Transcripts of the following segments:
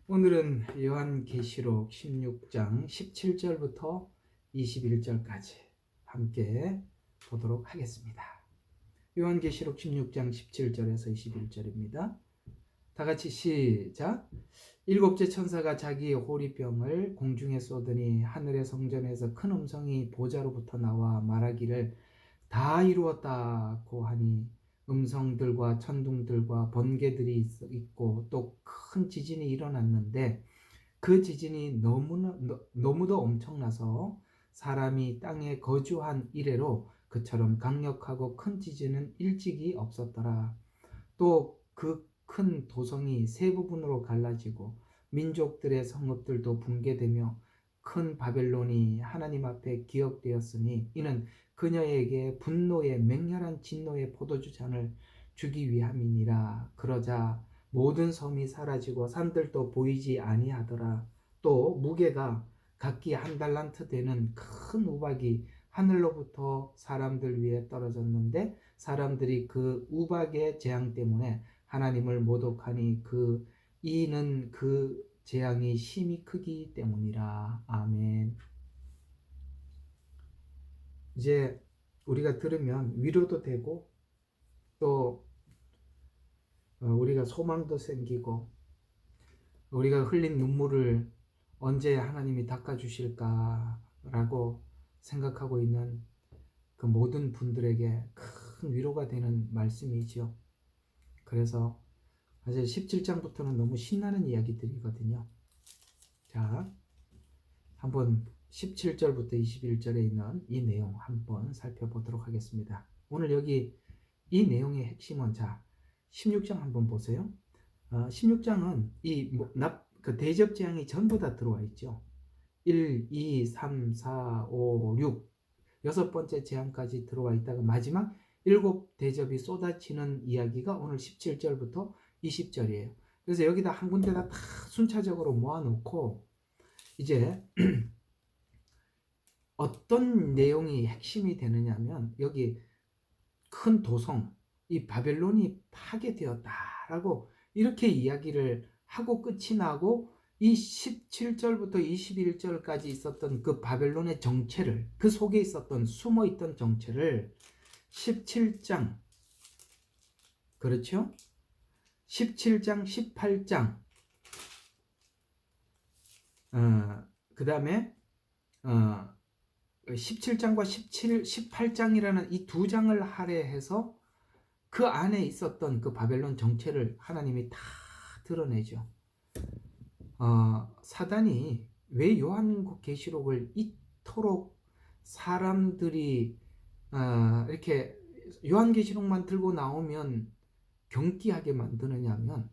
오늘은 요한계시록 16장 17절부터 21절까지 함께 보도록 하겠습니다. 요한계시록 16장 17절에서 21절입니다. 다 같이 시작. 일곱째 천사가 자기의 호리병을 공중에 쏘더니 하늘의 성전에서 큰 음성이 보좌로부터 나와 말하기를 다 이루었다고 하니 음성들과 천둥들과 번개들이 있고 또 큰 지진이 일어났는데 그 지진이 너무도 엄청나서 사람이 땅에 거주한 이래로 그처럼 강력하고 큰 지진은 일찍이 없었더라. 또 그 큰 도성이 세 부분으로 갈라지고 민족들의 성읍들도 붕괴되며 큰 바벨론이 하나님 앞에 기억되었으니 이는 그녀에게 분노의 맹렬한 진노의 포도주 잔을 주기 위함이니라. 그러자 모든 섬이 사라지고 산들도 보이지 아니하더라. 또 무게가 각기 한 달란트 되는 큰 우박이 하늘로부터 사람들 위에 떨어졌는데 사람들이 그 우박의 재앙 때문에 하나님을 모독하니 이는 그 재앙이 심히 크기 때문이라. 아멘. 이제 우리가 들으면 위로도 되고 또 우리가 소망도 생기고 우리가 흘린 눈물을 언제 하나님이 닦아주실까라고 생각하고 있는 그 모든 분들에게 큰 위로가 되는 말씀이죠. 그래서 사실 17장부터는 너무 신나는 이야기들이거든요. 자, 한번 17절부터 21절에 있는 이 내용 한번 살펴보도록 하겠습니다. 오늘 여기 이 내용의 핵심은 16장 한번 보세요. 16장은 그 대접 재앙이 전부 다 들어와 있죠. 1, 2, 3, 4, 5, 6 여섯 번째 재앙까지 들어와 있다가 마지막 7대접이 쏟아지는 이야기가 오늘 17절부터 20절이에요. 그래서 여기다 한 군데다 다 순차적으로 모아놓고 이제 어떤 내용이 핵심이 되느냐면 여기 큰 도성, 이 바벨론이 파괴되었다라고 이렇게 이야기를 하고 끝이 나고 이 17절부터 21절까지 있었던 그 바벨론의 정체를, 그 속에 있었던 숨어있던 정체를 17장, 그렇죠? 17장, 18장, 그 다음에 17장과 18장이라는 이 두 장을 할애해서 그 안에 있었던 그 바벨론 정체를 하나님이 다 드러내죠. 사단이 왜 요한계시록을 이토록 사람들이 이렇게 요한계시록만 들고 나오면 경기하게 만드느냐면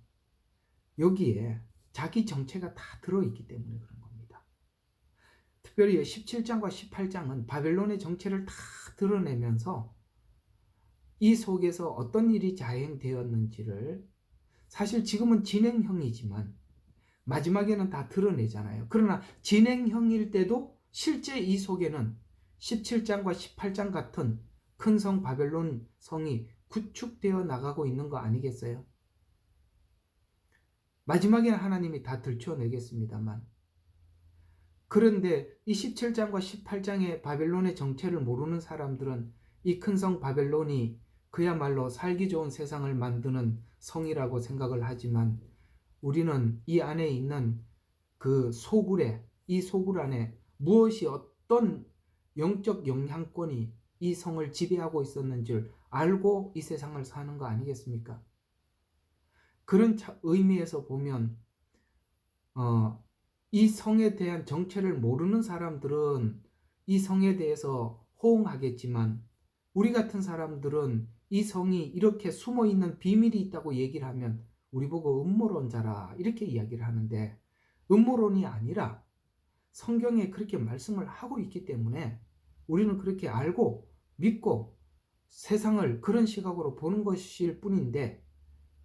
여기에 자기 정체가 다 들어있기 때문에 그런 겁니다. 특별히 17장과 18장은 바벨론의 정체를 다 드러내면서 이 속에서 어떤 일이 자행되었는지를 사실 지금은 진행형이지만 마지막에는 다 드러내잖아요. 그러나 진행형일 때도 실제 이 속에는 17장과 18장 같은 큰 성 바벨론 성이 구축되어 나가고 있는 거 아니겠어요? 마지막에는 하나님이 다 들춰내겠습니다만 그런데 이 17장과 18장의 바벨론의 정체를 모르는 사람들은 이 큰 성 바벨론이 그야말로 살기 좋은 세상을 만드는 성이라고 생각을 하지만 우리는 이 안에 있는 이 소굴 안에 무엇이 어떤 영적 영향권이 이 성을 지배하고 있었는지를 알고 이 세상을 사는 거 아니겠습니까? 그런 의미에서 보면 이 성에 대한 정체를 모르는 사람들은 이 성에 대해서 호응하겠지만 우리 같은 사람들은 이 성이 이렇게 숨어있는 비밀이 있다고 얘기를 하면 우리 보고 음모론자라 이렇게 이야기를 하는데 음모론이 아니라 성경에 그렇게 말씀을 하고 있기 때문에 우리는 그렇게 알고 믿고 세상을 그런 시각으로 보는 것일 뿐인데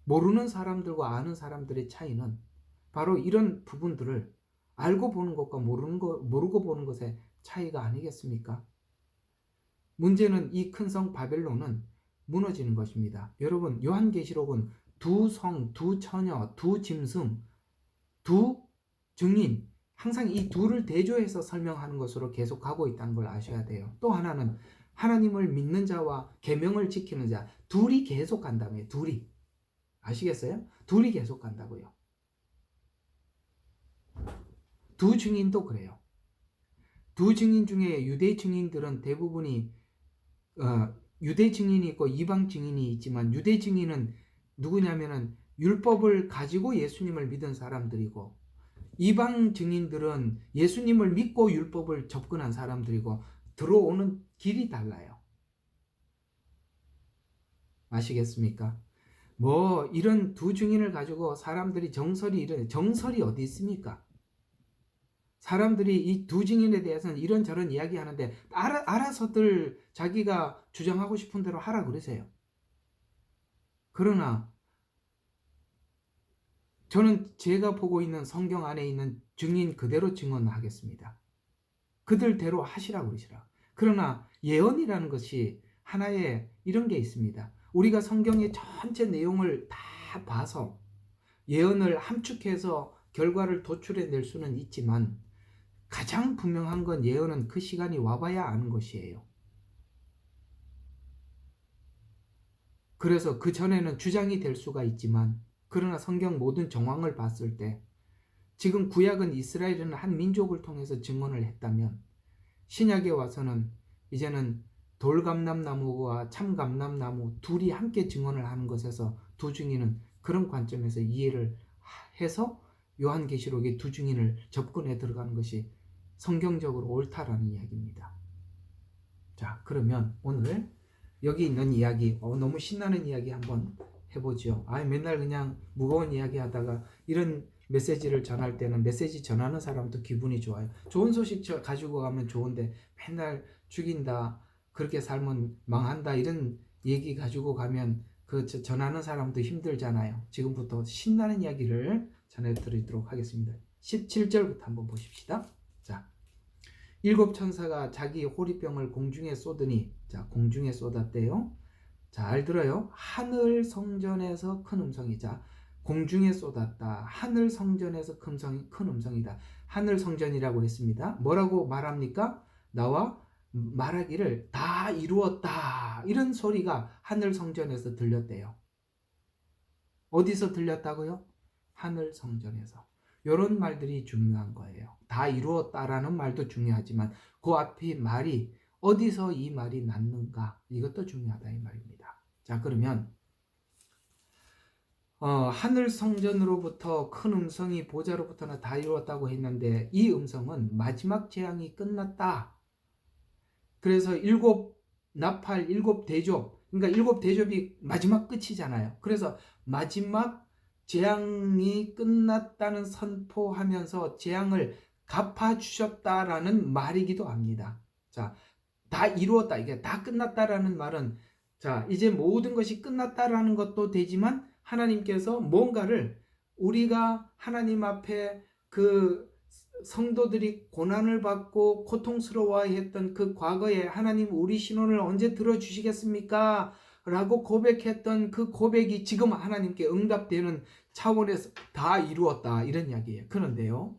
모르는 사람들과 아는 사람들의 차이는 바로 이런 부분들을 알고 보는 것과 모르고 보는 것의 차이가 아니겠습니까? 문제는 이 큰 성 바벨론은 무너지는 것입니다. 여러분, 요한계시록은 두 성, 두 처녀, 두 짐승, 두 증인, 항상 이 둘을 대조해서 설명하는 것으로 계속 가고 있다는 걸 아셔야 돼요. 또 하나는 하나님을 믿는 자와 계명을 지키는 자, 둘이 계속 간다며요. 둘이. 아시겠어요? 둘이 계속 간다고요. 두 증인도 그래요. 두 증인 중에 유대 증인들은 대부분이 유대 증인이 있고 이방 증인이 있지만, 유대 증인은 누구냐면은 율법을 가지고 예수님을 믿은 사람들이고, 이방 증인들은 예수님을 믿고 율법을 접근한 사람들이고, 들어오는 길이 달라요. 아시겠습니까? 뭐 이런 두 증인을 가지고 사람들이 정설이 어디 있습니까? 사람들이 이 두 증인에 대해서는 이런저런 이야기하는데 알아서들 자기가 주장하고 싶은 대로 하라 그러세요. 그러나 저는 제가 보고 있는 성경 안에 있는 증인 그대로 증언하겠습니다. 그들대로 하시라고 그러시라. 그러나 예언이라는 것이 하나의 이런 게 있습니다. 우리가 성경의 전체 내용을 다 봐서 예언을 함축해서 결과를 도출해낼 수는 있지만, 가장 분명한 건 예언은 그 시간이 와봐야 아는 것이에요. 그래서 그 전에는 주장이 될 수가 있지만, 그러나 성경 모든 정황을 봤을 때 지금 구약은 이스라엘은 한 민족을 통해서 증언을 했다면, 신약에 와서는 이제는 돌감람나무와 참감람나무 둘이 함께 증언을 하는 것에서 두 증인은 그런 관점에서 이해를 해서 요한계시록의 두 증인을 접근해 들어가는 것이 성경적으로 옳다라는 이야기입니다. 자, 그러면 오늘 여기 있는 이야기, 너무 신나는 이야기 한번 해보죠. 맨날 그냥 무거운 이야기 하다가 이런 메시지를 전할 때는 메시지 전하는 사람도 기분이 좋아요. 좋은 소식 가지고 가면 좋은데 맨날 죽인다, 그렇게 살면 망한다, 이런 얘기 가지고 가면 그 전하는 사람도 힘들잖아요. 지금부터 신나는 이야기를 전해드리도록 하겠습니다. 17절부터 한번 보십시다. 자, 일곱 천사가 자기 호리병을 공중에 쏘더니, 자, 공중에 쏟았대요. 잘 들어요. 하늘 성전에서 큰 음성이, 자, 공중에 쏟았다. 하늘 성전에서 큰 음성이다. 하늘 성전이라고 했습니다. 뭐라고 말합니까? 나와 말하기를 다 이루었다, 이런 소리가 하늘 성전에서 들렸대요. 어디서 들렸다고요? 하늘 성전에서. 이런 말들이 중요한 거예요. 다 이루었다라는 말도 중요하지만 그 앞에 말이 어디서 이 말이 났는가, 이것도 중요하다 이 말입니다. 자, 그러면 하늘 성전으로부터 큰 음성이 보좌로부터나 다 이루었다고 했는데, 이 음성은 마지막 재앙이 끝났다. 그래서 일곱 나팔, 일곱 대접, 그러니까 일곱 대접이 마지막 끝이잖아요. 그래서 마지막 재앙이 끝났다는 선포하면서 재앙을 갚아주셨다라는 말이기도 합니다. 자, 다 이루었다, 이게 다 끝났다라는 말은, 자, 이제 모든 것이 끝났다라는 것도 되지만, 하나님께서 뭔가를, 우리가 하나님 앞에 그 성도들이 고난을 받고 고통스러워했던 그 과거에 하나님 우리 신원을 언제 들어주시겠습니까? 라고 고백했던 그 고백이 지금 하나님께 응답되는 차원에서 다 이루었다, 이런 이야기예요. 그런데요,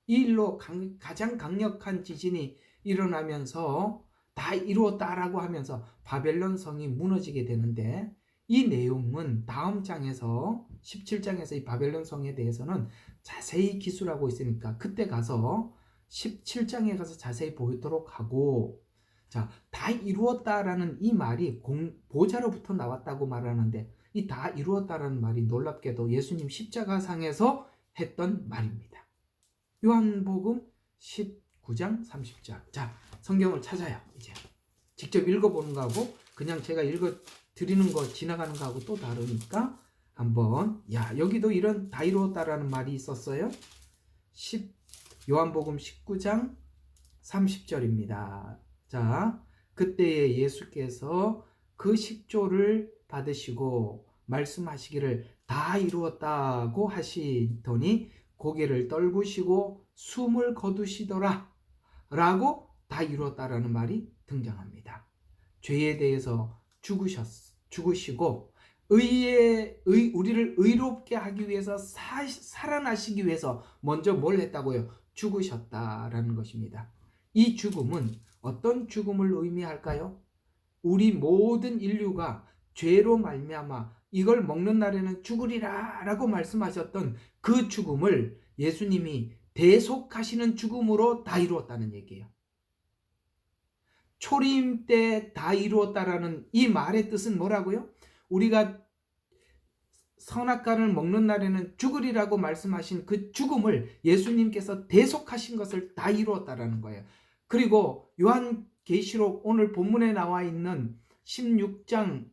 이 일로 가장 강력한 지진이 일어나면서 다 이루었다라고 하면서 바벨론 성이 무너지게 되는데, 이 내용은 다음 장에서 17장에서 이 바벨론 성에 대해서는 자세히 기술하고 있으니까 그때 가서 17장에 가서 자세히 보도록 하고, 자, 다 이루었다라는 이 말이 보좌로부터 나왔다고 말하는데, 이 다 이루었다라는 말이 놀랍게도 예수님 십자가상에서 했던 말입니다. 요한복음 19장 30절. 자, 성경을 찾아요. 이제 직접 읽어보는 거하고 그냥 제가 읽어드리는 거 지나가는 거하고 또 다르니까 한번, 여기도 이런 다 이루었다라는 말이 있었어요. 요한복음 19장 30절입니다. 자, 그때에 예수께서 그 식조를 받으시고 말씀하시기를 다 이루었다고 하시더니 고개를 떨구시고 숨을 거두시더라 라고 다 이루었다라는 말이 등장합니다. 죄에 대해서 죽으시고 우리를 의롭게 하기 위해서 살아나시기 위해서 먼저 뭘 했다고요? 죽으셨다라는 것입니다. 이 죽음은 어떤 죽음을 의미할까요? 우리 모든 인류가 죄로 말미암아 이걸 먹는 날에는 죽으리라 라고 말씀하셨던 그 죽음을 예수님이 대속하시는 죽음으로 다 이루었다는 얘기예요. 초림 때 다 이루었다라는 이 말의 뜻은 뭐라고요? 우리가 선악과를 먹는 날에는 죽으리라고 말씀하신 그 죽음을 예수님께서 대속하신 것을 다 이루었다라는 거예요. 그리고 요한계시록 오늘 본문에 나와 있는 16장에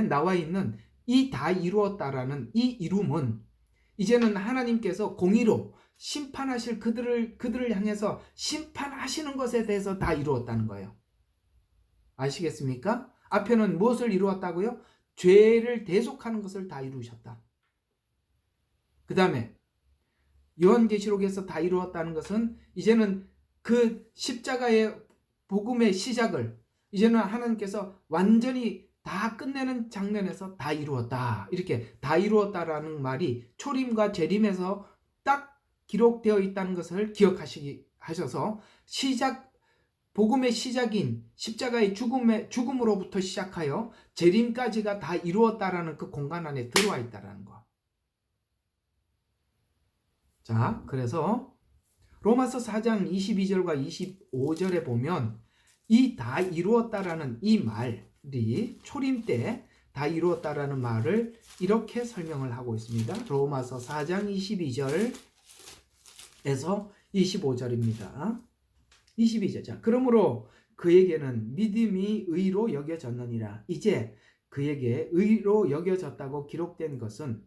나와 있는 이 다 이루었다라는 이 이름은 이제는 하나님께서 공의로 심판하실 그들을 향해서 심판하시는 것에 대해서 다 이루었다는 거예요. 아시겠습니까? 앞에는 무엇을 이루었다고요? 죄를 대속하는 것을 다 이루셨다. 그 다음에 요한계시록에서 다 이루었다는 것은 이제는 그 십자가의 복음의 시작을 이제는 하나님께서 완전히 다 끝내는 장면에서 다 이루었다. 이렇게 다 이루었다라는 말이 초림과 재림에서 딱 기록되어 있다는 것을 기억하셔서 복음의 시작인 십자가의 죽음으로부터 시작하여 재림까지가 다 이루었다라는 그 공간 안에 들어와 있다라는 거. 자, 그래서 로마서 4장 22절과 25절에 보면 이 다 이루었다라는 이 말이 초림 때 다 이루었다라는 말을 이렇게 설명을 하고 있습니다. 로마서 4장 22절에서 25절입니다. 22절. 자, 그러므로 그에게는 믿음이 의로 여겨졌느니라. 이제 그에게 의로 여겨졌다고 기록된 것은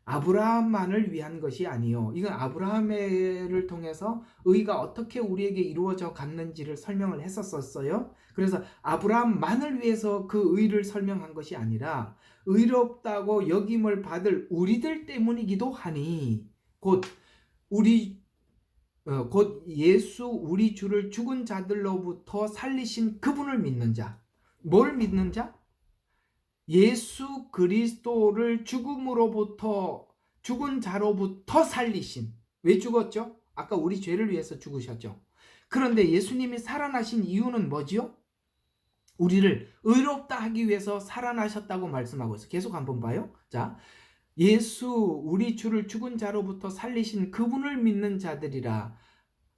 아브라함만을 위한 것이 아니요. 이건 아브라함을 통해서 의가 어떻게 우리에게 이루어져 갔는지를 설명을 했었어요. 그래서 아브라함만을 위해서 그 의를 설명한 것이 아니라 의롭다고 여김을 받을 우리들 때문이기도 하니 곧 예수 우리 주를 죽은 자들로부터 살리신 그분을 믿는 자. 뭘 믿는 자? 예수 그리스도를 죽은 자로부터 살리신. 왜 죽었죠? 아까 우리 죄를 위해서 죽으셨죠. 그런데 예수님이 살아나신 이유는 뭐지요? 우리를 의롭다 하기 위해서 살아나셨다고 말씀하고 있어요. 계속 한번 봐요. 자, 예수 우리 주를 죽은 자로부터 살리신 그분을 믿는 자들이라.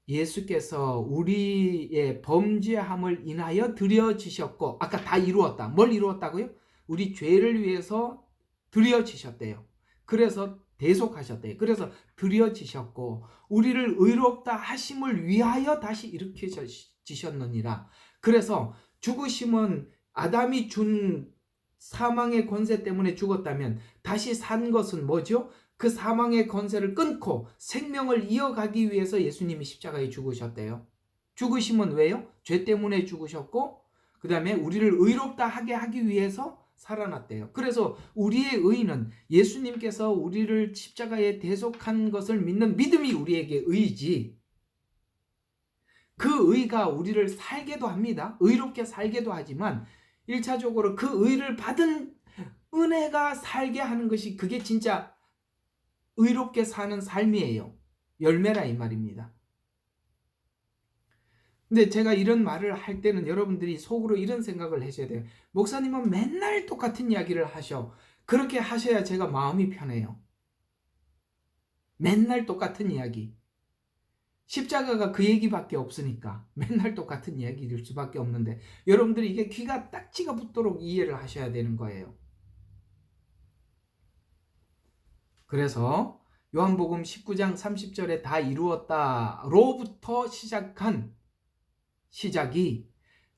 예수께서 우리의 범죄함을 인하여 드려지셨고, 아까 다 이루었다. 뭘 이루었다고요? 우리 죄를 위해서 드려지셨대요. 그래서 대속하셨대요. 그래서 드려지셨고 우리를 의롭다 하심을 위하여 다시 일으키셨느니라. 그래서 죽으심은 아담이 준 사망의 권세 때문에 죽었다면 다시 산 것은 뭐죠? 그 사망의 권세를 끊고 생명을 이어가기 위해서 예수님이 십자가에 죽으셨대요. 죽으심은 왜요? 죄 때문에 죽으셨고 그 다음에 우리를 의롭다 하게 하기 위해서 살아났대요. 그래서 우리의 의는 예수님께서 우리를 십자가에 대속한 것을 믿는 믿음이 우리에게 의이지, 그 의가 우리를 살게도 합니다. 의롭게 살게도 하지만 1차적으로 그 의를 받은 은혜가 살게 하는 것이 그게 진짜 의롭게 사는 삶이에요. 열매라 이 말입니다. 근데 제가 이런 말을 할 때는 여러분들이 속으로 이런 생각을 하셔야 돼요. 목사님은 맨날 똑같은 이야기를 하셔. 그렇게 하셔야 제가 마음이 편해요. 맨날 똑같은 이야기. 십자가가 그 얘기밖에 없으니까 맨날 똑같은 이야기일 수밖에 없는데 여러분들이 이게 귀가 딱지가 붙도록 이해를 하셔야 되는 거예요. 그래서 요한복음 19장 30절에 다 이루었다로부터 시작한 시작이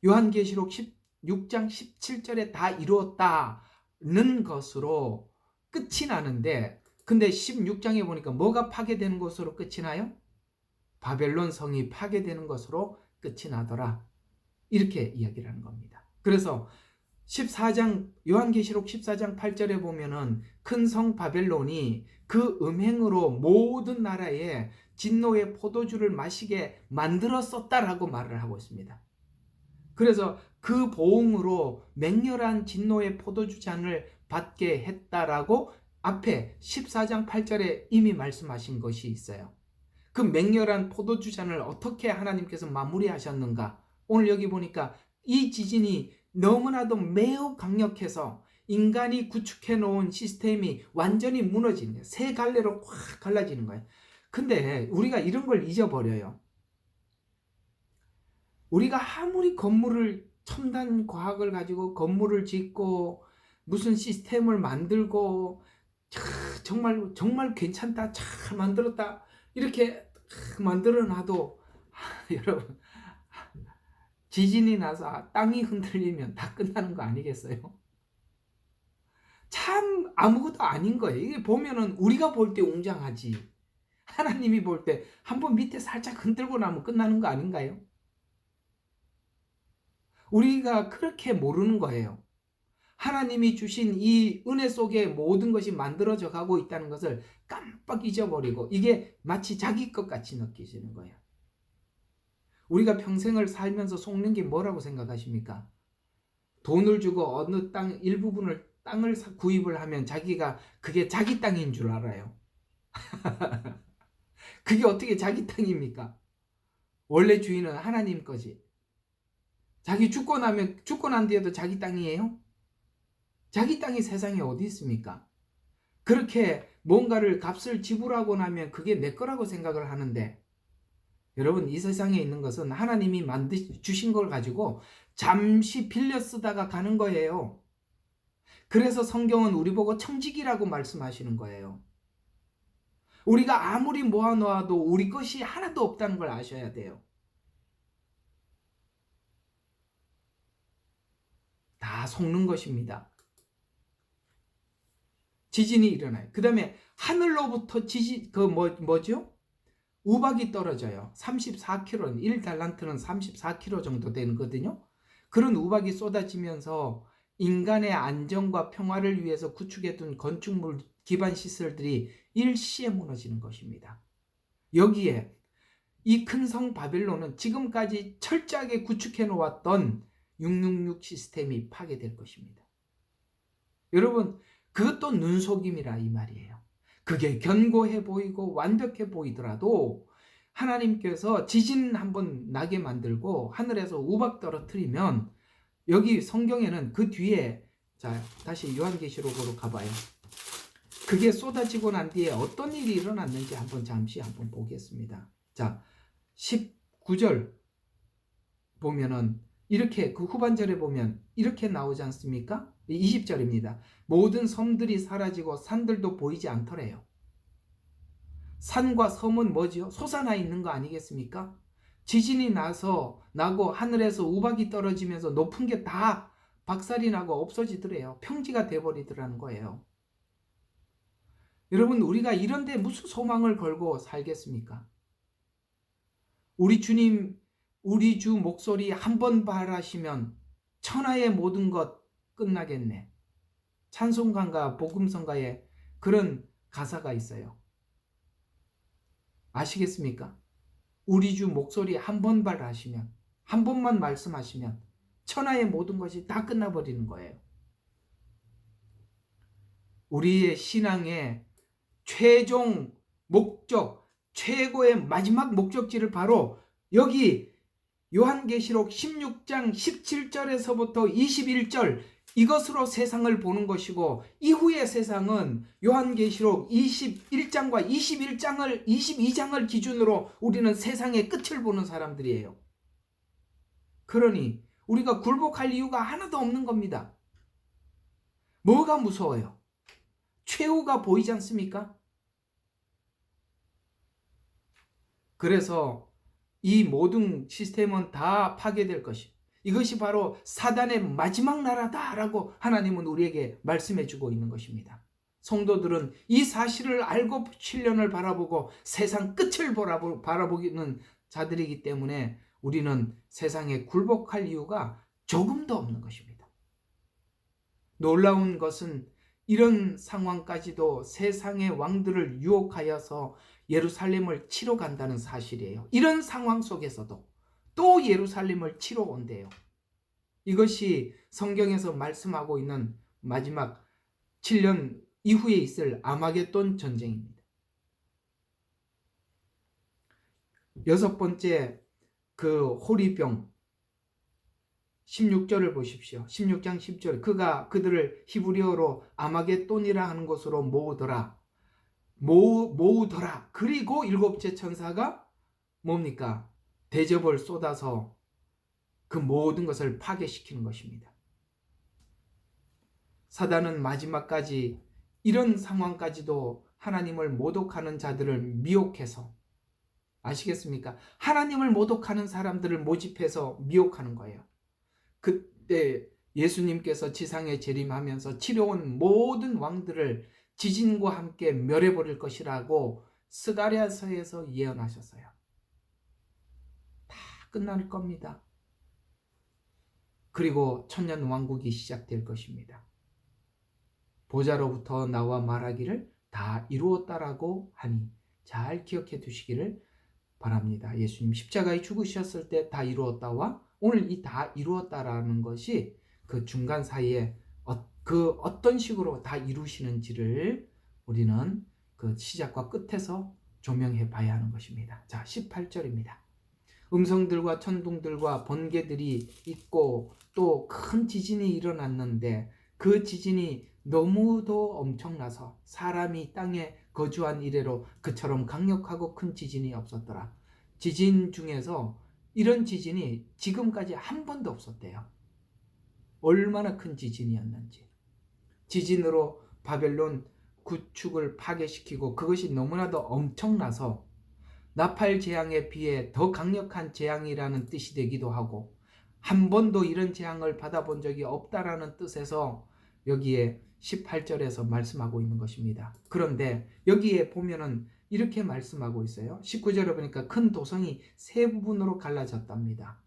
요한계시록 16장 17절에 다 이루었다는 것으로 끝이 나는데, 근데 16장에 보니까 뭐가 파괴되는 것으로 끝이 나요? 바벨론 성이 파괴되는 것으로 끝이 나더라. 이렇게 이야기를 하는 겁니다. 그래서 14장 요한계시록 14장 8절에 보면은 큰 성 바벨론이 그 음행으로 모든 나라에 진노의 포도주를 마시게 만들었었다라고 말을 하고 있습니다. 그래서 그 보응으로 맹렬한 진노의 포도주 잔을 받게 했다라고 앞에 14장 8절에 이미 말씀하신 것이 있어요. 그 맹렬한 포도주 잔을 어떻게 하나님께서 마무리하셨는가? 오늘 여기 보니까 이 지진이 너무나도 매우 강력해서 인간이 구축해 놓은 시스템이 완전히 무너지는 거예요. 세 갈래로 확 갈라지는 거예요. 근데 우리가 이런 걸 잊어버려요. 우리가 아무리 건물을 첨단 과학을 가지고 건물을 짓고 무슨 시스템을 만들고 정말 정말 괜찮다, 잘 만들었다 이렇게 만들어 놔도 여러분 지진이 나서 땅이 흔들리면 다 끝나는 거 아니겠어요? 참 아무것도 아닌 거예요. 이게 보면은 우리가 볼 때 웅장하지 하나님이 볼 때 한번 밑에 살짝 흔들고 나면 끝나는 거 아닌가요? 우리가 그렇게 모르는 거예요. 하나님이 주신 이 은혜 속에 모든 것이 만들어져 가고 있다는 것을 깜빡 잊어버리고 이게 마치 자기 것 같이 느껴지는 거예요. 우리가 평생을 살면서 속는 게 뭐라고 생각하십니까? 돈을 주고 어느 땅 일부분을 땅을 구입을 하면 자기가 그게 자기 땅인 줄 알아요. 그게 어떻게 자기 땅입니까? 원래 주인은 하나님 거지. 자기 죽고 난 뒤에도 자기 땅이에요? 자기 땅이 세상에 어디 있습니까? 그렇게 뭔가를 값을 지불하고 나면 그게 내 거라고 생각을 하는데 여러분 이 세상에 있는 것은 하나님이 주신 걸 가지고 잠시 빌려 쓰다가 가는 거예요. 그래서 성경은 우리 보고 청지기라고 말씀하시는 거예요. 우리가 아무리 모아놓아도 우리 것이 하나도 없다는 걸 아셔야 돼요. 다 속는 것입니다. 지진이 일어나요. 그 다음에 하늘로부터 지진, 뭐죠? 우박이 떨어져요. 34km, 1달란트는 34km 정도 되거든요. 그런 우박이 쏟아지면서 인간의 안정과 평화를 위해서 구축해둔 건축물 기반 시설들이 일시에 무너지는 것입니다. 여기에 이 큰 성 바벨론은 지금까지 철저하게 구축해 놓았던 666 시스템이 파괴될 것입니다. 여러분 그것도 눈속임이라 이 말이에요. 그게 견고해 보이고 완벽해 보이더라도 하나님께서 지진 한번 나게 만들고 하늘에서 우박 떨어뜨리면 여기 성경에는 그 뒤에 자 다시 요한계시록으로 가봐요. 그게 쏟아지고 난 뒤에 어떤 일이 일어났는지 잠시 한번 보겠습니다. 자 19절 보면은 이렇게 그 후반절에 보면 이렇게 나오지 않습니까? 20절입니다. 모든 섬들이 사라지고 산들도 보이지 않더래요. 산과 섬은 뭐지요? 솟아나 있는 거 아니겠습니까? 지진이 나고 하늘에서 우박이 떨어지면서 높은 게 다 박살이 나고 없어지더래요. 평지가 돼버리더라는 거예요. 여러분 우리가 이런데 무슨 소망을 걸고 살겠습니까? 우리 주님 우리 주 목소리 한 번 발하시면 천하의 모든 것 끝나겠네. 찬송가인가 복음성가에 그런 가사가 있어요. 아시겠습니까? 우리 주 목소리 한 번 발하시면 한 번만 말씀하시면 천하의 모든 것이 다 끝나버리는 거예요. 우리의 신앙의 최종 목적, 최고의 마지막 목적지를 바로 여기 요한계시록 16장 17절에서부터 21절 이것으로 세상을 보는 것이고 이후의 세상은 요한계시록 21장과 22장을 기준으로 우리는 세상의 끝을 보는 사람들이에요. 그러니 우리가 굴복할 이유가 하나도 없는 겁니다. 뭐가 무서워요? 최후가 보이지 않습니까? 그래서 이 모든 시스템은 다 파괴될 것이 이것이 바로 사단의 마지막 나라다라고 하나님은 우리에게 말씀해 주고 있는 것입니다. 성도들은 이 사실을 알고 7년을 바라보고 세상 끝을 바라보는 자들이기 때문에 우리는 세상에 굴복할 이유가 조금도 없는 것입니다. 놀라운 것은 이런 상황까지도 세상의 왕들을 유혹하여서 예루살렘을 치러 간다는 사실이에요. 이런 상황 속에서도 또 예루살렘을 치러 온대요. 이것이 성경에서 말씀하고 있는 마지막 7년 이후에 있을 아마겟돈 전쟁입니다. 여섯 번째 그 호리병 16절을 보십시오. 16장 10절 그가 그들을 히브리어로 아마겟돈이라 하는 곳으로 모으더라. 그리고 일곱째 천사가 뭡니까? 대접을 쏟아서 그 모든 것을 파괴시키는 것입니다. 사단은 마지막까지 이런 상황까지도 하나님을 모독하는 자들을 미혹해서, 아시겠습니까? 하나님을 모독하는 사람들을 모집해서 미혹하는 거예요. 그때 예수님께서 지상에 재림하면서 치러온 모든 왕들을 지진과 함께 멸해버릴 것이라고 스가랴서에서 예언하셨어요. 다 끝날 겁니다. 그리고 천년 왕국이 시작될 것입니다. 보좌로부터 나와 말하기를 다 이루었다라고 하니 잘 기억해 두시기를 바랍니다. 예수님 십자가에 죽으셨을 때 다 이루었다와 오늘 이 다 이루었다라는 것이 그 중간 사이에 그 어떤 식으로 다 이루시는지를 우리는 그 시작과 끝에서 조명해 봐야 하는 것입니다. 자, 18절입니다. 음성들과 천둥들과 번개들이 있고 또 큰 지진이 일어났는데 그 지진이 너무도 엄청나서 사람이 땅에 거주한 이래로 그처럼 강력하고 큰 지진이 없었더라. 지진 중에서 이런 지진이 지금까지 한 번도 없었대요. 얼마나 큰 지진이었는지. 지진으로 바벨론 구축을 파괴시키고 그것이 너무나도 엄청나서 나팔 재앙에 비해 더 강력한 재앙이라는 뜻이 되기도 하고 한 번도 이런 재앙을 받아본 적이 없다라는 뜻에서 여기에 18절에서 말씀하고 있는 것입니다. 그런데 여기에 보면은 이렇게 말씀하고 있어요. 19절에 보니까 큰 도성이 세 부분으로 갈라졌답니다.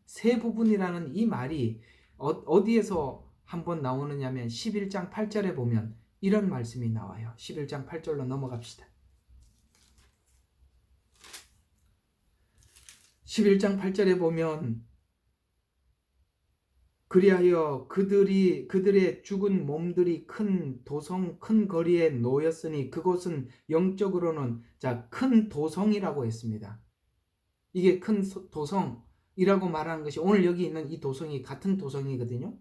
세 부분이라는 이 말이 어디에서 한번 나오느냐면 11장 8절에 보면 이런 말씀이 나와요. 11장 8절로 넘어갑시다. 11장 8절에 보면 그리하여 그들의 죽은 몸들이 큰 도성 큰 거리에 놓였으니 그곳은 영적으로는 큰 도성이라고 했습니다. 이게 큰 도성이라고 말하는 것이 오늘 여기 있는 이 도성이 같은 도성이거든요.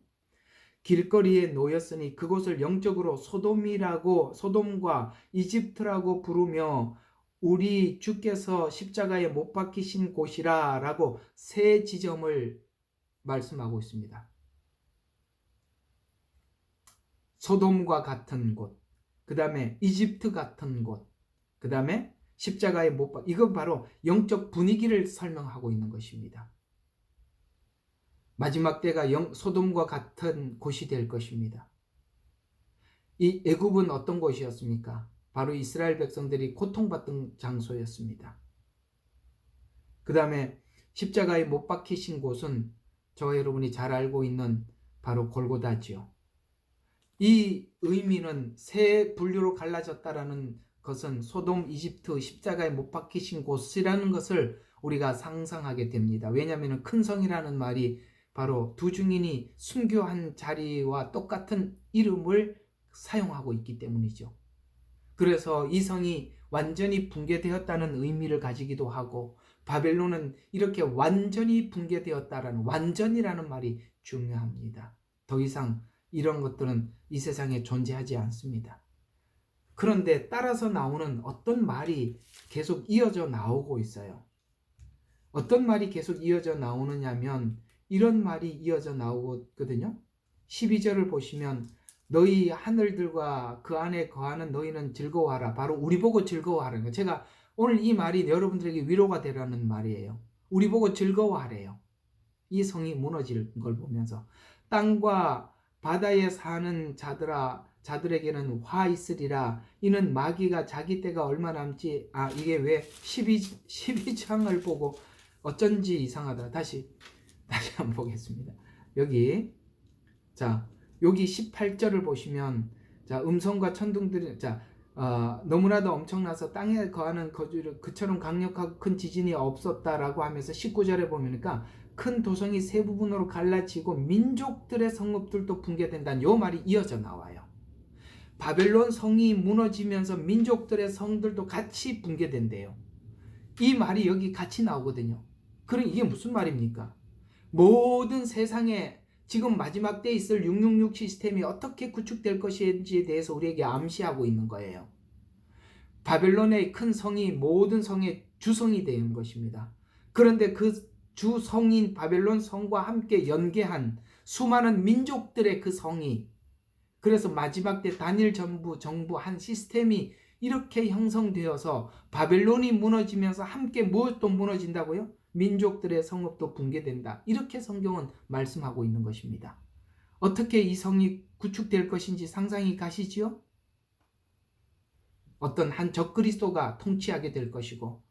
길거리에 놓였으니 그곳을 영적으로 소돔과 이집트라고 부르며 우리 주께서 십자가에 못 박히신 곳이라 라고 세 지점을 말씀하고 있습니다. 소돔과 같은 곳, 그 다음에 이집트 같은 곳, 그 다음에 십자가에 못 박혀, 이건 바로 영적 분위기를 설명하고 있는 것입니다. 마지막 때가 소돔과 같은 곳이 될 것입니다. 이 애굽은 어떤 곳이었습니까? 바로 이스라엘 백성들이 고통받던 장소였습니다. 그 다음에 십자가에 못 박히신 곳은 저와 여러분이 잘 알고 있는 바로 골고다지요. 이 의미는 세 분류로 갈라졌다라는 것은 소돔, 이집트, 십자가에 못 박히신 곳이라는 것을 우리가 상상하게 됩니다. 왜냐하면 큰 성이라는 말이 바로 두 증인이 순교한 자리와 똑같은 이름을 사용하고 있기 때문이죠. 그래서 이 성이 완전히 붕괴되었다는 의미를 가지기도 하고 바벨론은 이렇게 완전히 붕괴되었다라는 완전이라는 말이 중요합니다. 더 이상 이런 것들은 이 세상에 존재하지 않습니다. 그런데 따라서 나오는 어떤 말이 계속 이어져 나오고 있어요. 어떤 말이 계속 이어져 나오느냐면 이런 말이 이어져 나오거든요. 12절을 보시면 너희 하늘들과 그 안에 거하는 너희는 즐거워하라. 바로 우리 보고 즐거워하라는 거예요. 제가 오늘 이 말이 여러분들에게 위로가 되라는 말이에요. 우리 보고 즐거워하래요. 이 성이 무너질 걸 보면서 땅과 바다에 사는 자들에게는 화 있으리라. 이는 마귀가 자기 때가 얼마 남지. 이게 왜 12장을 보고 어쩐지 이상하다. 다시 한번 보겠습니다. 여기 18절을 보시면 음성과 천둥들이 너무나도 엄청나서 땅에 거하는 거주를 그처럼 강력하고 큰 지진이 없었다라고 하면서 19절에 보니까 큰 도성이 세 부분으로 갈라지고 민족들의 성읍들도 붕괴된다는 요 말이 이어져 나와요. 바벨론 성이 무너지면서 민족들의 성들도 같이 붕괴된대요. 이 말이 여기 같이 나오거든요. 그럼 이게 무슨 말입니까? 모든 세상에 지금 마지막 때에 있을 666 시스템이 어떻게 구축될 것인지에 대해서 우리에게 암시하고 있는 거예요. 바벨론의 큰 성이 모든 성의 주성이 되는 것입니다. 그런데 그 주성인 바벨론 성과 함께 연계한 수많은 민족들의 그 성이, 그래서 마지막 때 단일 정부 한 시스템이 이렇게 형성되어서 바벨론이 무너지면서 함께 무엇도 무너진다고요? 민족들의 성읍도 붕괴된다. 이렇게 성경은 말씀하고 있는 것입니다. 어떻게 이 성이 구축될 것인지 상상이 가시지요? 어떤 한 적그리스도가 통치하게 될 것이고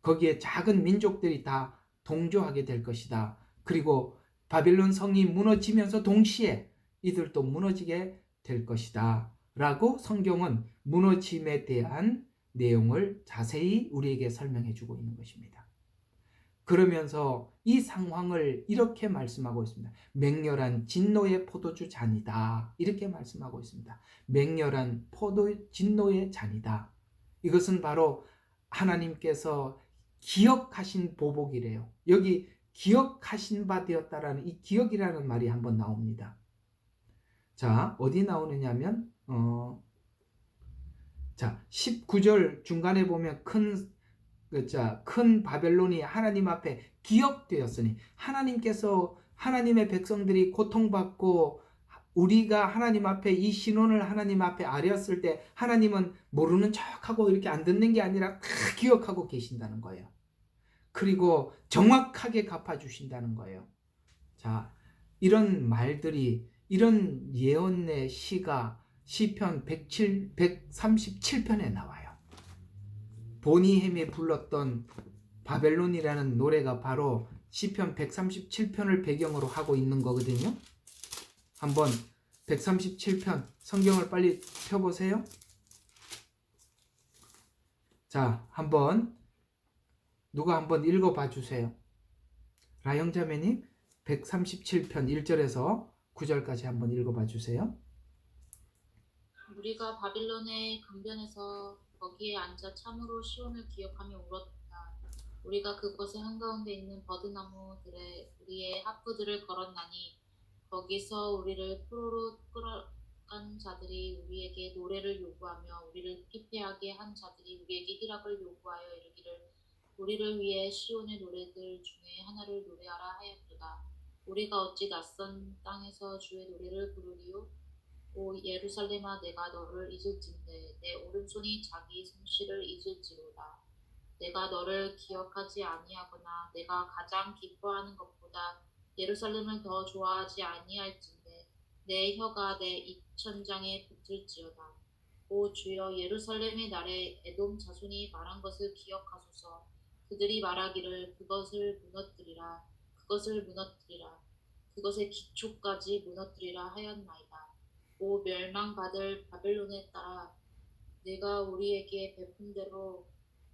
거기에 작은 민족들이 다 동조하게 될 것이다. 그리고 바벨론 성이 무너지면서 동시에 이들도 무너지게 될 것이다. 라고 성경은 무너짐에 대한 내용을 자세히 우리에게 설명해 주고 있는 것입니다. 그러면서 이 상황을 이렇게 말씀하고 있습니다. 맹렬한 진노의 포도주 잔이다. 이렇게 말씀하고 있습니다. 맹렬한 진노의 잔이다. 이것은 바로 하나님께서 기억하신 보복이래요. 여기 기억하신 바 되었다라는 이 기억이라는 말이 한번 나옵니다. 자, 어디 나오느냐면 자, 19절 중간에 보면 큰 바벨론이 하나님 앞에 기억되었으니, 하나님께서 하나님의 백성들이 고통받고 우리가 하나님 앞에 이 신원을 하나님 앞에 아뢰었을 때 하나님은 모르는 척하고 이렇게 안 듣는 게 아니라 다 기억하고 계신다는 거예요. 그리고 정확하게 갚아주신다는 거예요. 자, 이런 말들이, 이런 예언의 시가 시편 137편에 나와요. 보니햄이 불렀던 바벨론이라는 노래가 바로 시편 137편을 배경으로 하고 있는 거거든요. 한번 137편 성경을 빨리 펴보세요. 자, 누가 한번 읽어봐 주세요. 라영자매님 137편 1절에서 9절까지 한번 읽어봐 주세요. 우리가 바빌론의 강변에서 거기에 앉아 참으로 시온을 기억하며 울었다. 우리가 그곳의 한가운데 있는 버드나무들에 우리의 하프들을 걸었나니 거기서 우리를 포로로 끌어간 자들이 우리에게 노래를 요구하며 우리를 피폐하게 한 자들이 우리에게 희락을 요구하여 이르기를 우리를 위해 시온의 노래들 중에 하나를 노래하라 하였도다. 우리가 어찌 낯선 땅에서 주의 노래를 부르리요? 오 예루살렘아, 내가 너를 잊을진대 내 오른손이 자기 솜씨를 잊을지로다. 내가 너를 기억하지 아니하거나 내가 가장 기뻐하는 것보다 예루살렘을 더 좋아하지 아니할진대 내 혀가 내 입천장에 붙을지어다. 오 주여, 예루살렘의 날에 에돔 자손이 말한 것을 기억하소서. 그들이 말하기를 그것을 무너뜨리라, 그것을 무너뜨리라, 그것의 기초까지 무너뜨리라 하였나이다. 오 멸망받을 바벨론에 따라 내가 우리에게 베푼 대로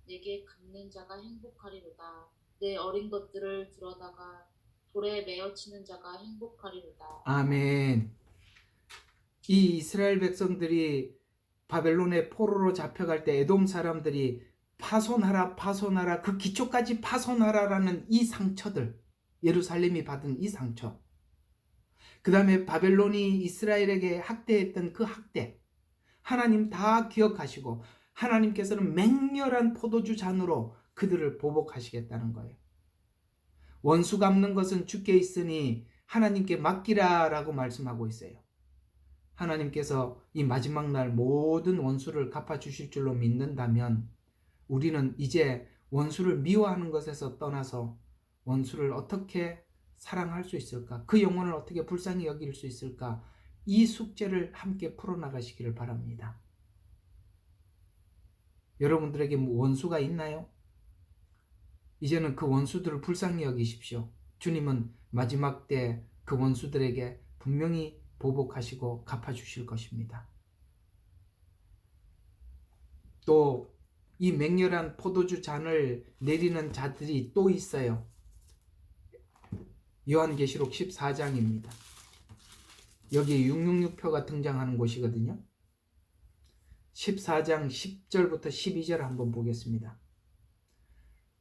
내게 갚는 자가 행복하리로다. 내 어린 것들을 들어다가 돌에 메어치는 자가 행복하리로다. 아멘. 이 이스라엘 백성들이 바벨론의 포로로 잡혀갈 때 에돔 사람들이 파손하라 그 기초까지 파손하라라는 이 상처들, 예루살렘이 받은 이 상처, 그 다음에 바벨론이 이스라엘에게 학대했던 그 학대, 하나님 다 기억하시고 하나님께서는 맹렬한 포도주 잔으로 그들을 보복하시겠다는 거예요. 원수 갚는 것은 주께 있으니 하나님께 맡기라라고 말씀하고 있어요. 하나님께서 이 마지막 날 모든 원수를 갚아주실 줄로 믿는다면 우리는 이제 원수를 미워하는 것에서 떠나서 원수를 어떻게 사랑할 수 있을까? 그 영혼을 어떻게 불쌍히 여길 수 있을까? 이 숙제를 함께 풀어나가시기를 바랍니다. 여러분들에게 원수가 있나요? 이제는 그 원수들을 불쌍히 여기십시오. 주님은 마지막 때 그 원수들에게 분명히 보복하시고 갚아주실 것입니다. 또 이 맹렬한 포도주 잔을 내리는 자들이 또 있어요. 요한계시록 14장입니다. 여기 666표가 등장하는 곳이거든요. 14장 10절부터 12절 한번 보겠습니다.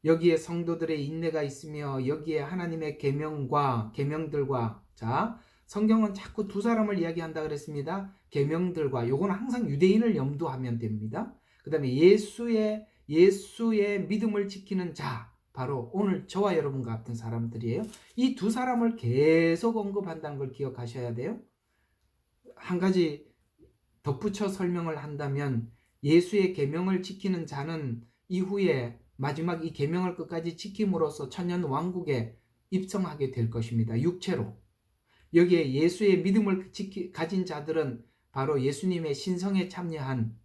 여기에 성도들의 인내가 있으며 여기에 하나님의 계명들과 자, 성경은 자꾸 두 사람을 이야기한다 그랬습니다. 계명들과 요건 항상 유대인을 염두하면 됩니다. 그다음에 예수의 믿음을 지키는 자, 바로 오늘 저와 여러분 같은 사람들이에요. 이 두 사람을 계속 언급한다는 걸 기억하셔야 돼요. 한 가지 덧붙여 설명을 한다면 예수의 계명을 지키는 자는 이후에 마지막 이 계명을 끝까지 지킴으로써 천년 왕국에 입성하게 될 것입니다. 육체로. 여기에 예수의 믿음을 가진 자들은 바로 예수님의 신성에 참여한,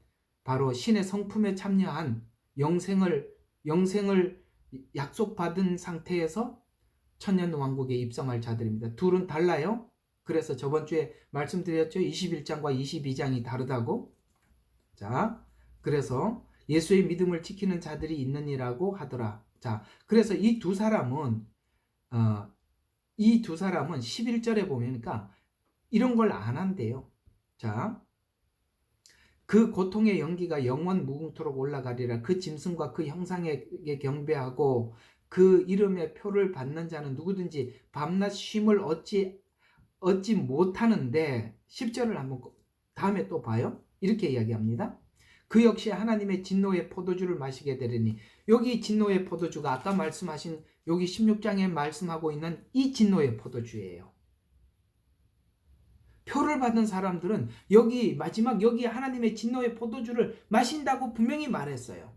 바로 신의 성품에 참여한 영생을 약속받은 상태에서 천년 왕국에 입성할 자들입니다. 둘은 달라요. 그래서 저번 주에 말씀드렸죠. 21장과 22장이 다르다고. 자, 그래서 예수의 믿음을 지키는 자들이 있느니라고 하더라. 자, 그래서 이 두 사람은 11절에 보니까 이런 걸 안 한대요. 자, 그 고통의 연기가 영원 무궁토록 올라가리라. 그 짐승과 그 형상에게 경배하고 그 이름의 표를 받는 자는 누구든지 밤낮 쉼을 얻지 못하는데 10절을 한번 다음에 또 봐요. 이렇게 이야기합니다. 그 역시 하나님의 진노의 포도주를 마시게 되리니, 여기 진노의 포도주가 아까 말씀하신 여기 16장에 말씀하고 있는 이 진노의 포도주예요. 표를 받은 사람들은 마지막 여기 하나님의 진노의 포도주를 마신다고 분명히 말했어요.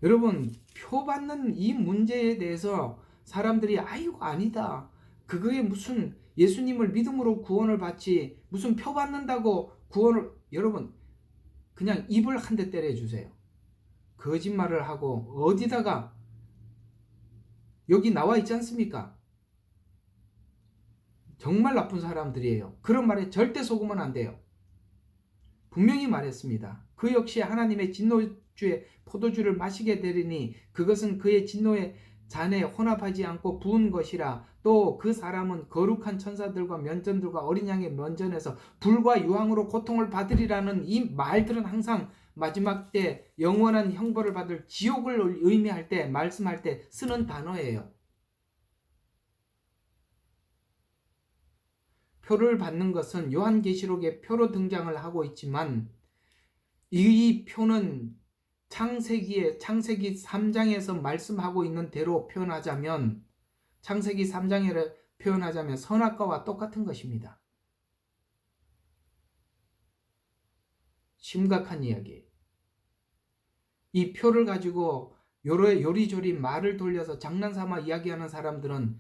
여러분, 표 받는 이 문제에 대해서 사람들이 아이고 아니다. 그거에 무슨 예수님을 믿음으로 구원을 받지 무슨 표 받는다고 구원을, 여러분 그냥 입을 한 대 때려주세요. 거짓말을 하고 어디다가 여기 나와 있지 않습니까? 정말 나쁜 사람들이에요. 그런 말에 절대 속으면 안 돼요. 분명히 말했습니다. 그 역시 하나님의 진노주의 포도주를 마시게 되리니 그것은 그의 진노의 잔에 혼합하지 않고 부은 것이라. 또 그 사람은 거룩한 천사들과 면전들과 어린 양의 면전에서 불과 유황으로 고통을 받으리라는 이 말들은 항상 마지막 때 영원한 형벌을 받을 지옥을 의미할 때, 말씀할 때 쓰는 단어예요. 표를 받는 것은 요한계시록에 표로 등장을 하고 있지만 이 표는 창세기 3장에서 말씀하고 있는 대로 표현하자면, 창세기 3장에 표현하자면 선악과와 똑같은 것입니다. 심각한 이야기예요. 이 표를 가지고 요리조리 말을 돌려서 장난삼아 이야기하는 사람들은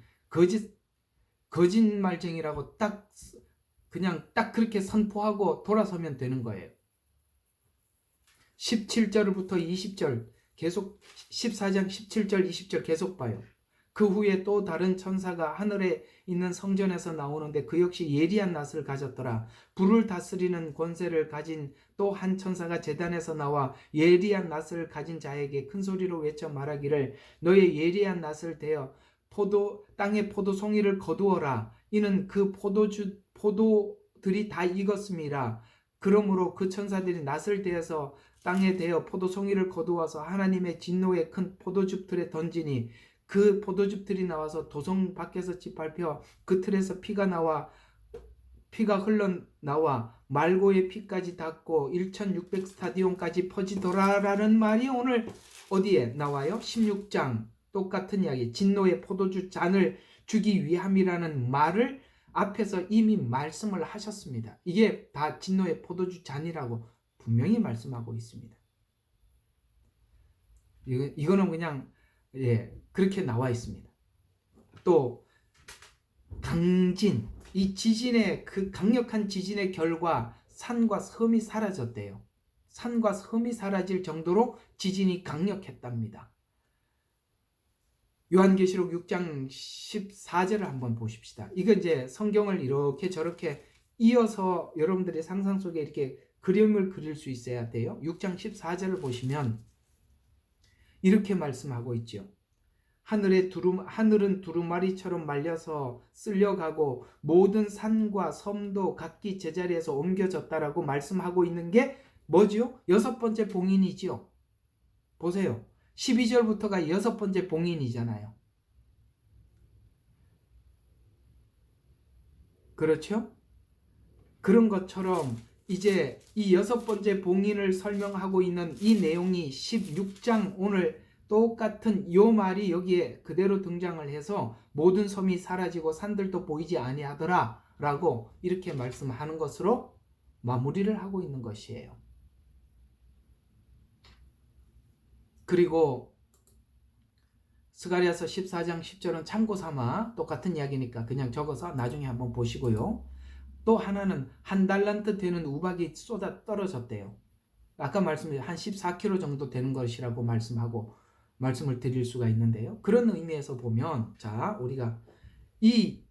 거짓말쟁이라고 그냥 딱 그렇게 선포하고 돌아서면 되는 거예요. 17절부터 20절 계속, 14장 17절 20절 계속 봐요. 그 후에 또 다른 천사가 하늘에 있는 성전에서 나오는데 그 역시 예리한 낫을 가졌더라. 불을 다스리는 권세를 가진 또 한 천사가 제단에서 나와 예리한 낫을 가진 자에게 큰 소리로 외쳐 말하기를, 너의 예리한 낫을 대어 땅의 포도송이를 거두어라. 이는 그 포도들이 다 익었음이라. 그러므로 그 천사들이 낫을 대어서 땅에 대어 포도송이를 거두어서 하나님의 진노의 큰 포도즙틀에 던지니 그 포도즙들이 나와서 도성 밖에서 짓밟혀 그 틀에서 피가 흘러나와 말고의 피까지 닿고 1600 스타디온까지 퍼지더라라는 말이 오늘 어디에 나와요? 16장 똑같은 이야기, 진노의 포도주 잔을 주기 위함이라는 말을 앞에서 이미 말씀을 하셨습니다. 이게 다 진노의 포도주 잔이라고 분명히 말씀하고 있습니다. 이거는 그냥 그렇게 나와 있습니다. 또 강진, 이 지진의 그 강력한 지진의 결과 산과 섬이 사라졌대요. 산과 섬이 사라질 정도로 지진이 강력했답니다. 요한계시록 6장 14절을 한번 보십시다. 이거 이제 성경을 이렇게 저렇게 이어서 여러분들의 상상 속에 이렇게 그림을 그릴 수 있어야 돼요. 6장 14절을 보시면 이렇게 말씀하고 있죠. 하늘은 두루마리처럼 말려서 쓸려가고 모든 산과 섬도 각기 제자리에서 옮겨졌다라고 말씀하고 있는 게 뭐지요? 여섯 번째 봉인이지요. 보세요. 12절부터가 여섯 번째 봉인이잖아요. 그렇죠? 그런 것처럼 이제 이 여섯 번째 봉인을 설명하고 있는 이 내용이 16장 오늘 똑같은 요 말이 여기에 그대로 등장을 해서 모든 섬이 사라지고 산들도 보이지 아니하더라 라고 이렇게 말씀하는 것으로 마무리를 하고 있는 것이에요. 그리고 스가랴서 14장 10절은 참고 삼아 똑같은 이야기니까 그냥 적어서 나중에 한번 보시고요. 또 하나는 한 달란트 되는 우박이 쏟아 떨어졌대요. 아까 말씀드린 한 14kg 정도 되는 것이라고 말씀을 드릴 수가 있는데요. 그런 의미에서 보면 자 우리가 이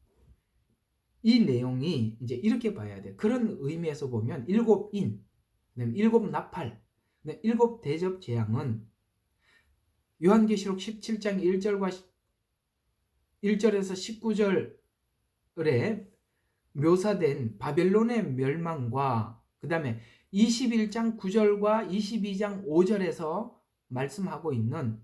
내용이 이제 이렇게 봐야 돼요. 그런 의미에서 보면 일곱 인, 일곱 나팔, 일곱 대접 재앙은 요한계시록 17장 1절에서 19절에 묘사된 바벨론의 멸망과 그 다음에 21장 9절과 22장 5절에서 말씀하고 있는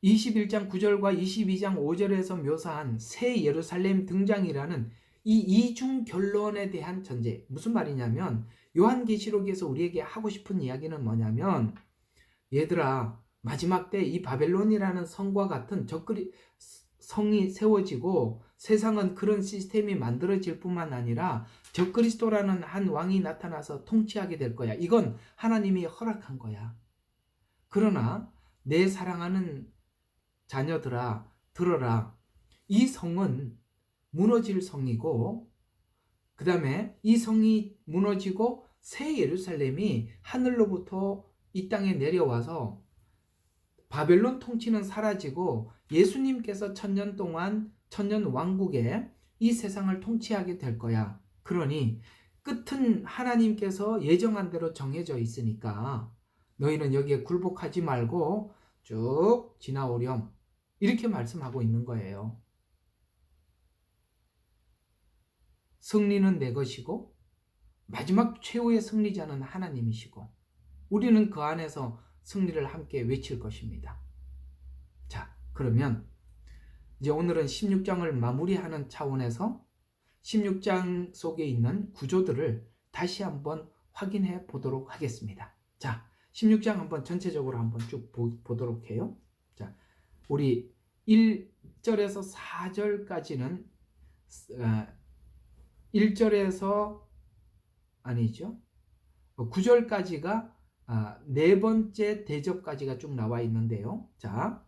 21장 9절과 22장 5절에서 묘사한 새 예루살렘 등장이라는 이 이중 결론에 대한 전제. 무슨 말이냐면 요한계시록에서 우리에게 하고 싶은 이야기는 뭐냐면 얘들아 마지막 때 이 바벨론이라는 성과 같은 성이 세워지고 세상은 그런 시스템이 만들어질 뿐만 아니라 적그리스도라는 한 왕이 나타나서 통치하게 될 거야. 이건 하나님이 허락한 거야. 그러나 내 사랑하는 자녀들아 들어라. 이 성은 무너질 성이고 그 다음에 이 성이 무너지고 새 예루살렘이 하늘로부터 이 땅에 내려와서 바벨론 통치는 사라지고 예수님께서 천년 동안 천년 왕국에 이 세상을 통치하게 될 거야. 그러니 끝은 하나님께서 예정한 대로 정해져 있으니까 너희는 여기에 굴복하지 말고 쭉 지나오렴. 이렇게 말씀하고 있는 거예요. 승리는 내 것이고 마지막 최후의 승리자는 하나님이시고 우리는 그 안에서 승리를 함께 외칠 것입니다. 자, 그러면 이제 오늘은 16장을 마무리하는 차원에서 16장 속에 있는 구조들을 다시 한번 확인해 보도록 하겠습니다. 자, 16장 한번 전체적으로 한번 쭉 보도록 해요. 자, 우리 1절에서 4절까지는 1절에서 아니죠. 9절까지가 네 번째 대접까지가 쭉 나와 있는데요. 자,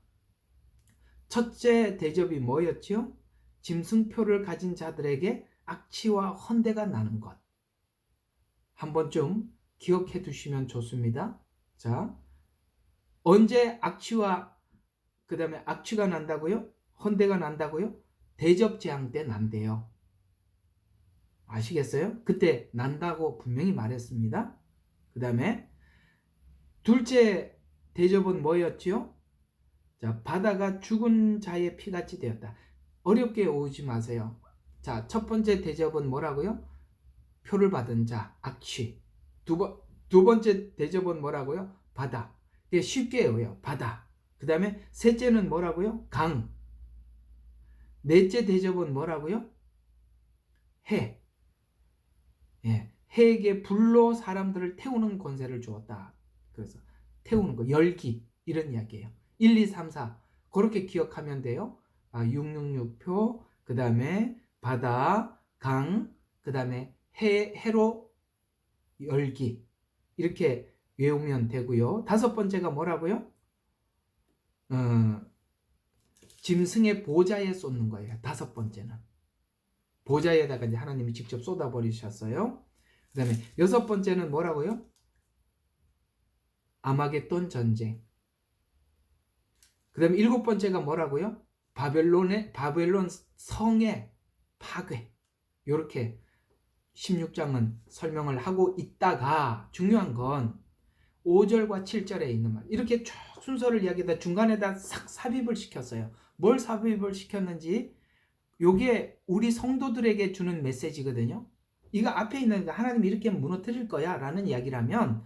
첫째 대접이 뭐였죠? 짐승표를 가진 자들에게 악취와 헌대가 나는 것. 한번 좀 기억해 두시면 좋습니다. 자, 언제 악취와 그 다음에 악취가 난다고요? 헌대가 난다고요? 대접 재앙 때 난대요. 아시겠어요? 그때 난다고 분명히 말했습니다. 그 다음에 둘째 대접은 뭐였지요? 자, 바다가 죽은 자의 피같이 되었다. 어렵게 오지 마세요. 자, 첫 번째 대접은 뭐라고요? 표를 받은 자, 악취. 두 번째 대접은 뭐라고요? 바다. 이게 쉽게 외워요. 바다. 그 다음에 셋째는 뭐라고요? 강. 넷째 대접은 뭐라고요? 해. 예, 해에게 불로 사람들을 태우는 권세를 주었다. 그래서 태우는 거, 열기 이런 이야기예요. 1, 2, 3, 4 그렇게 기억하면 돼요. 666표, 그 다음에 바다, 강, 그 다음에 해로 열기 이렇게 외우면 되고요. 다섯 번째가 뭐라고요? 짐승의 보좌에 쏟는 거예요. 다섯 번째는 보좌에다가 이제 하나님이 직접 쏟아버리셨어요. 그 다음에 여섯 번째는 뭐라고요? 아마겟돈 전쟁. 그 다음에 일곱 번째가 뭐라고요? 바벨론 성의 파괴. 이렇게 16장은 설명을 하고 있다가 중요한 건 5절과 7절에 있는 말, 이렇게 쭉 순서를 이야기하다 중간에다 싹 삽입을 시켰어요. 뭘 삽입을 시켰는지, 요게 우리 성도들에게 주는 메시지거든요. 이거 앞에 있는 하나님 이렇게 무너뜨릴 거야 라는 이야기라면,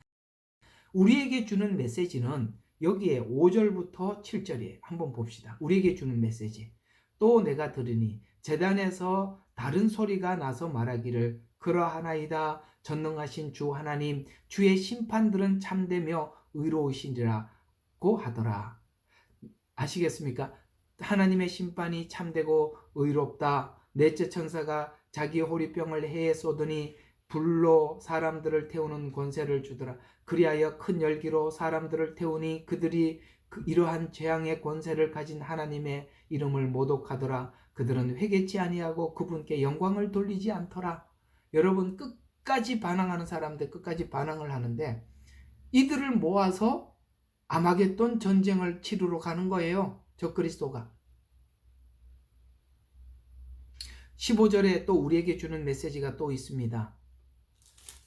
우리에게 주는 메시지는 여기에 5절부터 7절이에요. 한번 봅시다. 우리에게 주는 메시지. 또 내가 들으니 제단에서 다른 소리가 나서 말하기를, 그러하나이다. 전능하신 주 하나님, 주의 심판들은 참되며 의로우시리라고 하더라. 아시겠습니까? 하나님의 심판이 참되고 의롭다. 넷째 천사가 자기 호리병을 해에 쏟으니 불로 사람들을 태우는 권세를 주더라. 그리하여 큰 열기로 사람들을 태우니 그들이 이러한 재앙의 권세를 가진 하나님의 이름을 모독하더라. 그들은 회개치 아니하고 그분께 영광을 돌리지 않더라. 여러분, 끝까지 반항하는 사람들, 끝까지 반항을 하는데, 이들을 모아서 아마겟돈 전쟁을 치르러 가는 거예요. 적그리스도가. 15절에 또 우리에게 주는 메시지가 또 있습니다.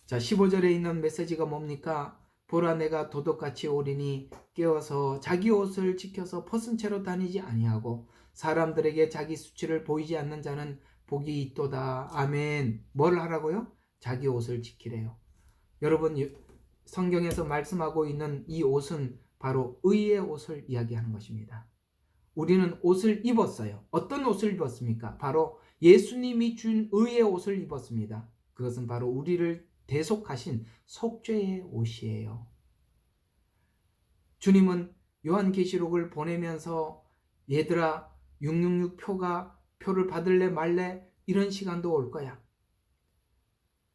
자, 15절에 있는 메시지가 뭡니까? 보라, 내가 도둑같이 오리니 깨어서 자기 옷을 지켜서 벗은 채로 다니지 아니하고 사람들에게 자기 수치를 보이지 않는 자는 복이 있도다. 아멘. 뭘 하라고요? 자기 옷을 지키래요. 여러분, 성경에서 말씀하고 있는 이 옷은 바로 의의 옷을 이야기하는 것입니다. 우리는 옷을 입었어요. 어떤 옷을 입었습니까? 바로 예수님이 준 의의 옷을 입었습니다. 그것은 바로 우리를 대속하신 속죄의 옷이에요. 주님은 요한계시록을 보내면서 얘들아 666 표를 받을래 말래, 이런 시간도 올 거야.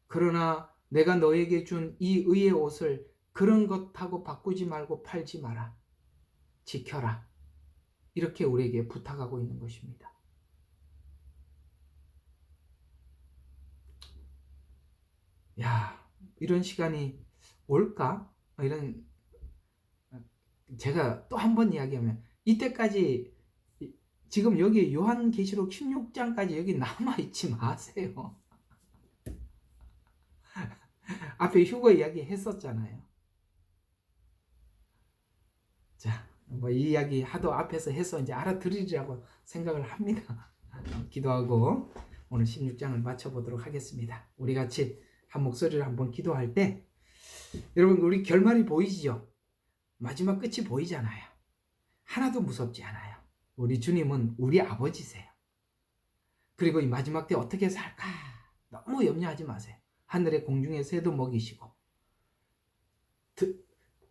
그러나 내가 너에게 준 이 의의 옷을 그런 것하고 바꾸지 말고 팔지 마라. 지켜라. 이렇게 우리에게 부탁하고 있는 것입니다. 야, 이런 시간이 올까? 제가 또 한 번 이야기하면, 이때까지 지금 여기 요한계시록 16장까지 여기 남아있지 마세요. 앞에 휴거 이야기 했었잖아요. 자, 뭐 이 이야기 하도 앞에서 해서 이제 알아들으리라고 생각을 합니다. 기도하고 오늘 16장을 마쳐보도록 하겠습니다. 우리 같이 한 목소리를 한번 기도할 때, 여러분, 우리 결말이 보이시죠? 마지막 끝이 보이잖아요. 하나도 무섭지 않아요. 우리 주님은 우리 아버지세요. 그리고 이 마지막 때 어떻게 살까 너무 염려하지 마세요. 하늘의 공중의 새도 먹이시고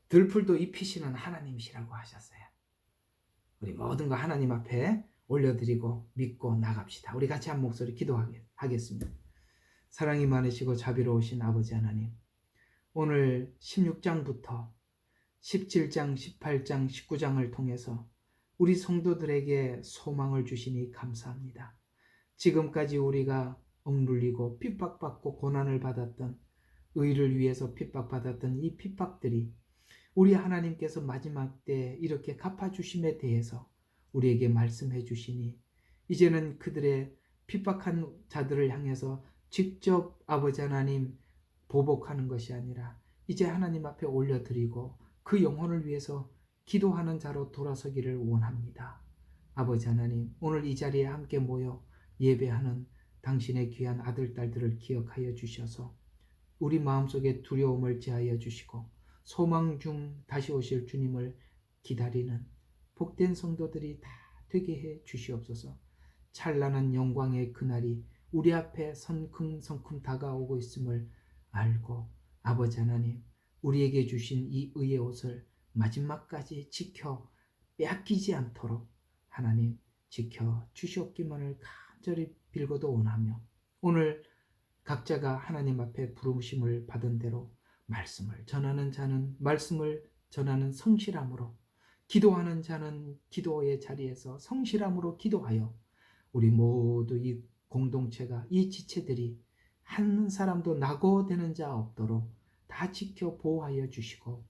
들풀도 입히시는 하나님이시라고 하셨어요. 우리 모든 거 하나님 앞에 올려드리고 믿고 나갑시다. 우리 같이 한 목소리 기도하겠습니다. 사랑이 많으시고 자비로우신 아버지 하나님, 오늘 16장부터 17장, 18장, 19장을 통해서 우리 성도들에게 소망을 주시니 감사합니다. 지금까지 우리가 억눌리고 핍박받고 고난을 받았던, 의를 위해서 핍박받았던 이 핍박들이 우리 하나님께서 마지막 때 이렇게 갚아주심에 대해서 우리에게 말씀해 주시니, 이제는 그들의 핍박한 자들을 향해서 직접 아버지 하나님 보복하는 것이 아니라 이제 하나님 앞에 올려드리고 그 영혼을 위해서 기도하는 자로 돌아서기를 원합니다. 아버지 하나님, 오늘 이 자리에 함께 모여 예배하는 당신의 귀한 아들, 딸들을 기억하여 주셔서 우리 마음속에 두려움을 제하여 주시고 소망 중 다시 오실 주님을 기다리는 복된 성도들이 다 되게 해 주시옵소서. 찬란한 영광의 그날이 우리 앞에 성큼성큼 다가오고 있음을 알고, 아버지 하나님, 우리에게 주신 이 의의 옷을 마지막까지 지켜 빼앗기지 않도록 하나님 지켜 주시옵기만을 간절히 빌고도 원하며, 오늘 각자가 하나님 앞에 부르심을 받은 대로 말씀을 전하는 자는 말씀을 전하는 성실함으로, 기도하는 자는 기도의 자리에서 성실함으로 기도하여 우리 모두 이 공동체가, 이 지체들이 한 사람도 낙오되는 자 없도록 다 지켜 보호하여 주시고,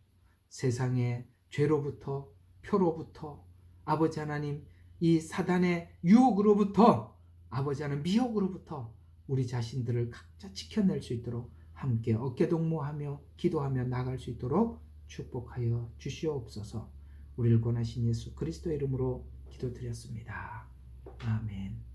세상의 죄로부터, 표로부터, 아버지 하나님 이 사단의 유혹으로부터, 아버지 하나님 미혹으로부터 우리 자신들을 각자 지켜낼 수 있도록 함께 어깨동무하며 기도하며 나갈 수 있도록 축복하여 주시옵소서. 우리를 권하신 예수 그리스도의 이름으로 기도드렸습니다. 아멘.